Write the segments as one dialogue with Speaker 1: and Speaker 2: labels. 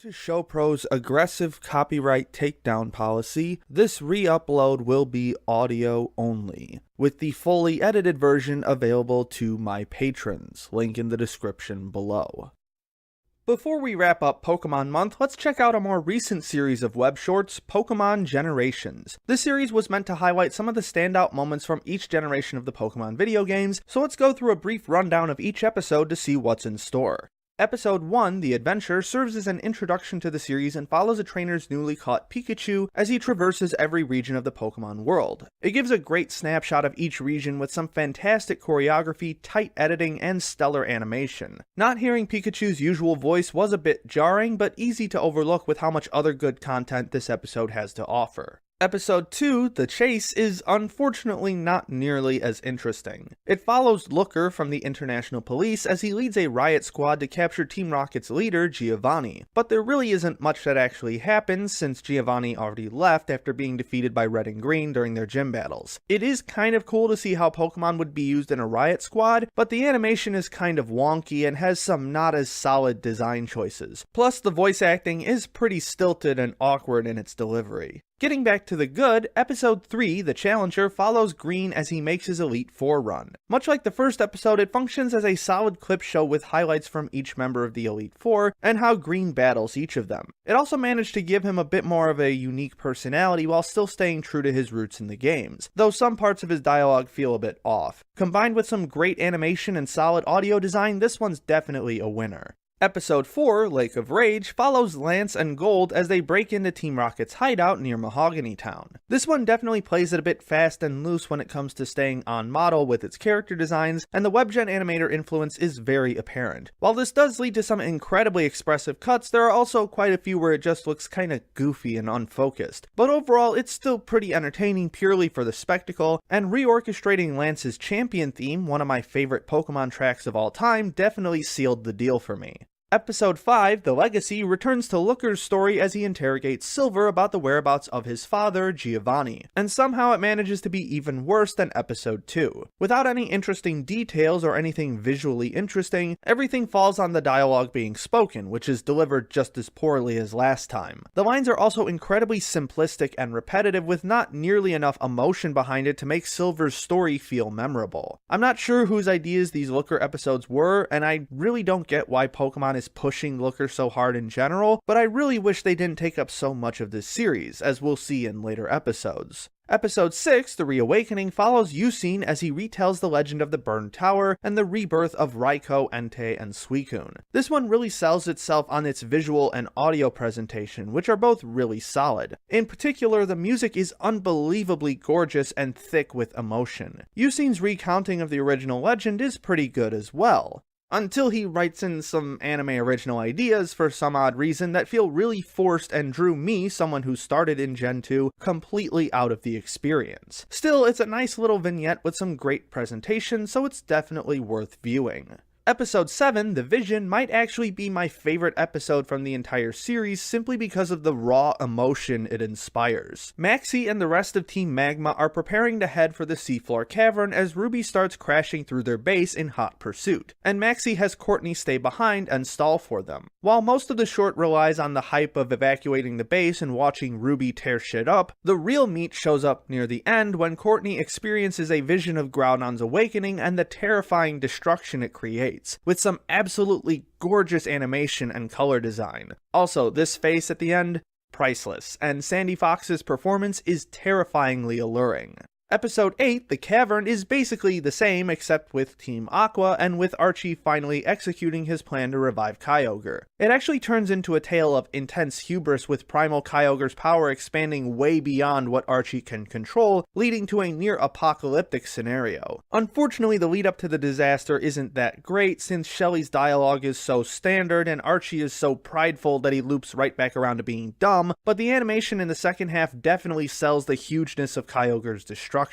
Speaker 1: Due to ShowPro's aggressive copyright takedown policy, this re-upload will be audio only, with the fully edited version available to my patrons, link in the description below. Before we wrap up Pokemon Month, let's check out a more recent series of web shorts, Pokemon Generations. This series was meant to highlight some of the standout moments from each generation of the Pokemon video games, so let's go through a brief rundown of each episode to see what's in store. Episode 1, The Adventure, serves as an introduction to the series and follows a trainer's newly caught Pikachu as he traverses every region of the Pokemon world. It gives a great snapshot of each region with some fantastic choreography, tight editing, and stellar animation. Not hearing Pikachu's usual voice was a bit jarring, but easy to overlook with how much other good content this episode has to offer. Episode 2, The Chase, is unfortunately not nearly as interesting. It follows Looker from the International Police as he leads a riot squad to capture Team Rocket's leader, Giovanni, but there really isn't much that actually happens since Giovanni already left after being defeated by Red and Green during their gym battles. It is kind of cool to see how Pokemon would be used in a riot squad, but the animation is kind of wonky and has some not as solid design choices. Plus, the voice acting is pretty stilted and awkward in its delivery. Getting back to the good, Episode 3, The Challenger, follows Green as he makes his Elite Four run. Much like the first episode, it functions as a solid clip show with highlights from each member of the Elite Four and how Green battles each of them. It also managed to give him a bit more of a unique personality while still staying true to his roots in the games, though some parts of his dialogue feel a bit off. Combined with some great animation and solid audio design, this one's definitely a winner. Episode 4, Lake of Rage, follows Lance and Gold as they break into Team Rocket's hideout near Mahogany Town. This one definitely plays it a bit fast and loose when it comes to staying on model with its character designs, and the WebGen animator influence is very apparent. While this does lead to some incredibly expressive cuts, there are also quite a few where it just looks kinda goofy and unfocused. But overall, it's still pretty entertaining purely for the spectacle, and reorchestrating Lance's champion theme, one of my favorite Pokemon tracks of all time, definitely sealed the deal for me. Episode 5, The Legacy, returns to Looker's story as he interrogates Silver about the whereabouts of his father, Giovanni, and somehow it manages to be even worse than Episode 2. Without any interesting details or anything visually interesting, everything falls on the dialogue being spoken, which is delivered just as poorly as last time. The lines are also incredibly simplistic and repetitive with not nearly enough emotion behind it to make Silver's story feel memorable. I'm not sure whose ideas these Looker episodes were, and I really don't get why Pokemon is pushing Looker so hard in general, but I really wish they didn't take up so much of this series, as we'll see in later episodes. Episode 6, The Reawakening, follows Yusin as he retells the legend of the Burned Tower and the rebirth of Raikou, Entei, and Suicune. This one really sells itself on its visual and audio presentation, which are both really solid. In particular, the music is unbelievably gorgeous and thick with emotion. Yusin's recounting of the original legend is pretty good as well, until he writes in some anime original ideas for some odd reason that feel really forced and drew me, someone who started in Gen 2, completely out of the experience. Still, it's a nice little vignette with some great presentation, so it's definitely worth viewing. Episode 7, The Vision, might actually be my favorite episode from the entire series simply because of the raw emotion it inspires. Maxie and the rest of Team Magma are preparing to head for the seafloor cavern as Ruby starts crashing through their base in hot pursuit, and Maxie has Courtney stay behind and stall for them. While most of the short relies on the hype of evacuating the base and watching Ruby tear shit up, the real meat shows up near the end when Courtney experiences a vision of Groudon's awakening and the terrifying destruction it creates, with some absolutely gorgeous animation and color design. Also, this face at the end, priceless, and Sandy Fox's performance is terrifyingly alluring. Episode 8, The Cavern, is basically the same except with Team Aqua and with Archie finally executing his plan to revive Kyogre. It actually turns into a tale of intense hubris with Primal Kyogre's power expanding way beyond what Archie can control, leading to a near-apocalyptic scenario. Unfortunately, the lead up to the disaster isn't that great since Shelly's dialogue is so standard and Archie is so prideful that he loops right back around to being dumb, but the animation in the second half definitely sells the hugeness of Kyogre's destruction,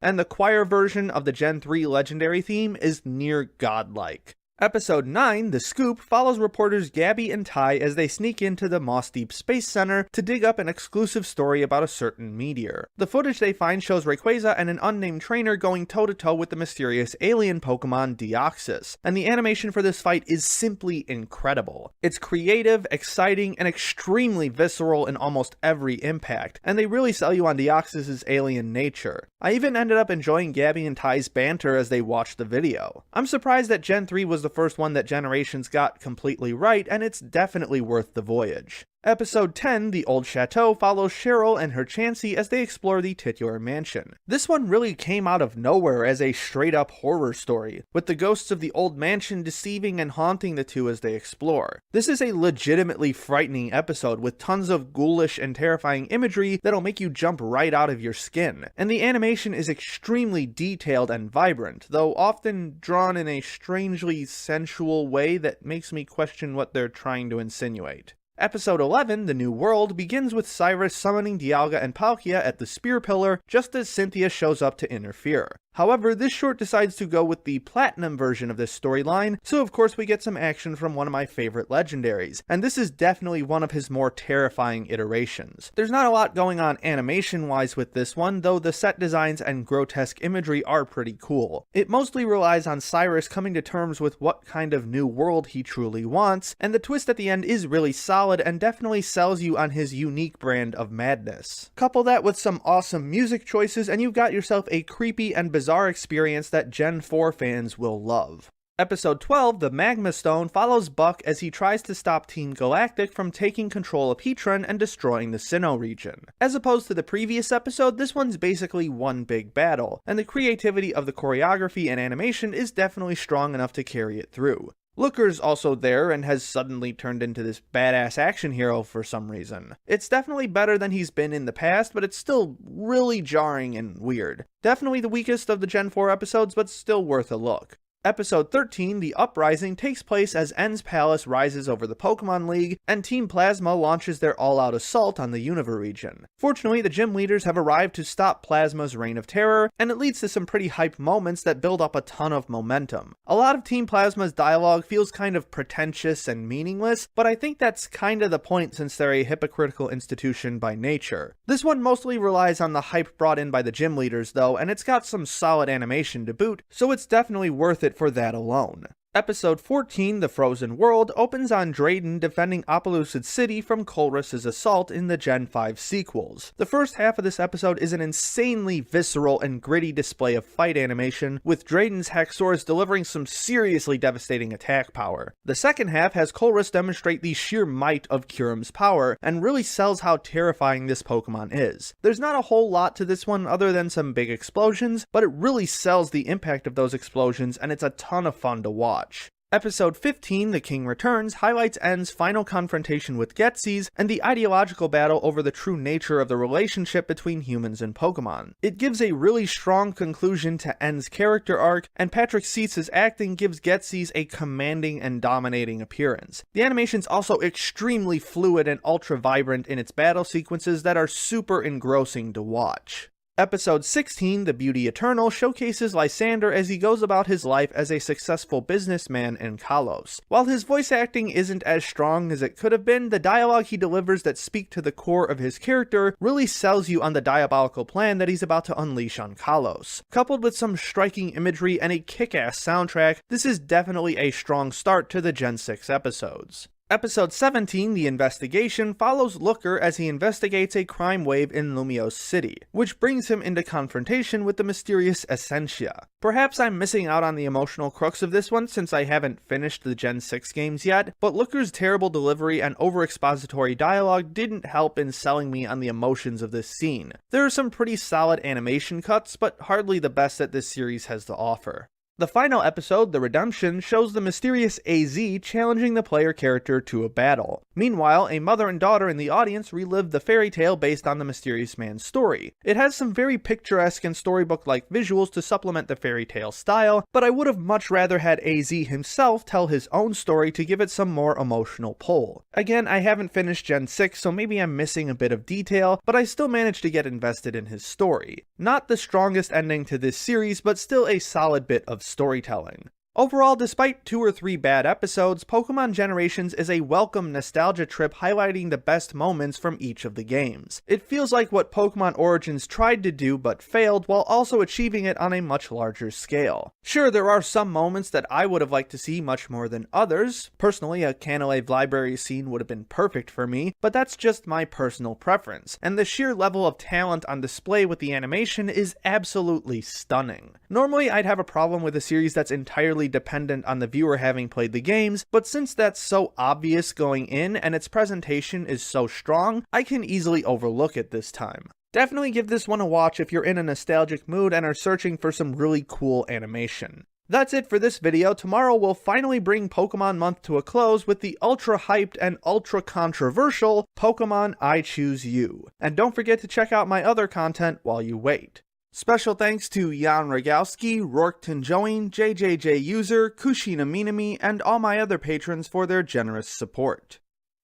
Speaker 1: and the choir version of the Gen 3 legendary theme is near godlike. Episode 9, The Scoop, follows reporters Gabby and Ty as they sneak into the Moss Deep Space Center to dig up an exclusive story about a certain meteor. The footage they find shows Rayquaza and an unnamed trainer going toe-to-toe with the mysterious alien Pokemon Deoxys, and the animation for this fight is simply incredible. It's creative, exciting, and extremely visceral in almost every impact, and they really sell you on Deoxys' alien nature. I even ended up enjoying Gabby and Ty's banter as they watched the video. I'm surprised that Gen 3 was the first one that Generations got completely right, and it's definitely worth the voyage. Episode 10, The Old Chateau, follows Cheryl and her Chansey as they explore the titular mansion. This one really came out of nowhere as a straight-up horror story, with the ghosts of the old mansion deceiving and haunting the two as they explore. This is a legitimately frightening episode with tons of ghoulish and terrifying imagery that'll make you jump right out of your skin, and the animation is extremely detailed and vibrant, though often drawn in a strangely sensual way that makes me question what they're trying to insinuate. Episode 11, The New World, begins with Cyrus summoning Dialga and Palkia at the Spear Pillar just as Cynthia shows up to interfere. However, this short decides to go with the Platinum version of this storyline, so of course we get some action from one of my favorite legendaries, and this is definitely one of his more terrifying iterations. There's not a lot going on animation-wise with this one, though the set designs and grotesque imagery are pretty cool. It mostly relies on Cyrus coming to terms with what kind of new world he truly wants, and the twist at the end is really solid and definitely sells you on his unique brand of madness. Couple that with some awesome music choices and you've got yourself a creepy and bizarre experience that Gen 4 fans will love. Episode 12, The Magma Stone, follows Buck as he tries to stop Team Galactic from taking control of Heatran and destroying the Sinnoh region. As opposed to the previous episode, this one's basically one big battle, and the creativity of the choreography and animation is definitely strong enough to carry it through. Looker's also there and has suddenly turned into this badass action hero for some reason. It's definitely better than he's been in the past, but it's still really jarring and weird. Definitely the weakest of the Gen 4 episodes, but still worth a look. Episode 13, The Uprising, takes place as En's palace rises over the Pokemon League, and Team Plasma launches their all-out assault on the Unova region. Fortunately, the gym leaders have arrived to stop Plasma's reign of terror, and it leads to some pretty hype moments that build up a ton of momentum. A lot of Team Plasma's dialogue feels kind of pretentious and meaningless, but I think that's kinda the point since they're a hypocritical institution by nature. This one mostly relies on the hype brought in by the gym leaders though, and it's got some solid animation to boot, so it's definitely worth it for that alone. Episode 14, The Frozen World, opens on Drayden defending Opelucid City from Colress's assault in the Gen 5 sequels. The first half of this episode is an insanely visceral and gritty display of fight animation, with Drayden's Haxorus delivering some seriously devastating attack power. The second half has Colress demonstrate the sheer might of Kyurem's power, and really sells how terrifying this Pokemon is. There's not a whole lot to this one other than some big explosions, but it really sells the impact of those explosions, and it's a ton of fun to watch. Episode 15, The King Returns, highlights En's final confrontation with Ghetsis and the ideological battle over the true nature of the relationship between humans and Pokemon. It gives a really strong conclusion to En's character arc, and Patrick Seats's acting gives Ghetsis a commanding and dominating appearance. The animation's also extremely fluid and ultra vibrant in its battle sequences that are super engrossing to watch. Episode 16, The Beauty Eternal, showcases Lysander as he goes about his life as a successful businessman in Kalos. While his voice acting isn't as strong as it could have been, the dialogue he delivers that speak to the core of his character really sells you on the diabolical plan that he's about to unleash on Kalos. Coupled with some striking imagery and a kick-ass soundtrack, this is definitely a strong start to the Gen 6 episodes. Episode 17, The Investigation, follows Looker as he investigates a crime wave in Lumiose City, which brings him into confrontation with the mysterious Essentia. Perhaps I'm missing out on the emotional crux of this one since I haven't finished the Gen 6 games yet, but Looker's terrible delivery and over-expository dialogue didn't help in selling me on the emotions of this scene. There are some pretty solid animation cuts, but hardly the best that this series has to offer. The final episode, The Redemption, shows the mysterious AZ challenging the player character to a battle. Meanwhile, a mother and daughter in the audience relive the fairy tale based on the mysterious man's story. It has some very picturesque and storybook-like visuals to supplement the fairy tale style, but I would have much rather had AZ himself tell his own story to give it some more emotional pull. Again, I haven't finished Gen 6, so maybe I'm missing a bit of detail, but I still managed to get invested in his story. Not the strongest ending to this series, but still a solid bit of storytelling. Overall, despite 2 or 3 bad episodes, Pokemon Generations is a welcome nostalgia trip highlighting the best moments from each of the games. It feels like what Pokemon Origins tried to do but failed, while also achieving it on a much larger scale. Sure, there are some moments that I would have liked to see much more than others. Personally, a Canalave library scene would have been perfect for me, but that's just my personal preference, and the sheer level of talent on display with the animation is absolutely stunning. Normally, I'd have a problem with a series that's entirely dependent on the viewer having played the games, but since that's so obvious going in and its presentation is so strong, I can easily overlook it this time. Definitely give this one a watch if you're in a nostalgic mood and are searching for some really cool animation. That's it for this video. Tomorrow we'll finally bring Pokemon Month to a close with the ultra hyped and ultra controversial Pokemon I Choose You. And don't forget to check out my other content while you wait. Special thanks to Jan Rogowski, Rourketon Joing, JJJ User, Kushina Minami, and all my other patrons for their generous support.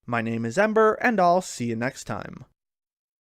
Speaker 1: My name is Ember, and I'll see you next time.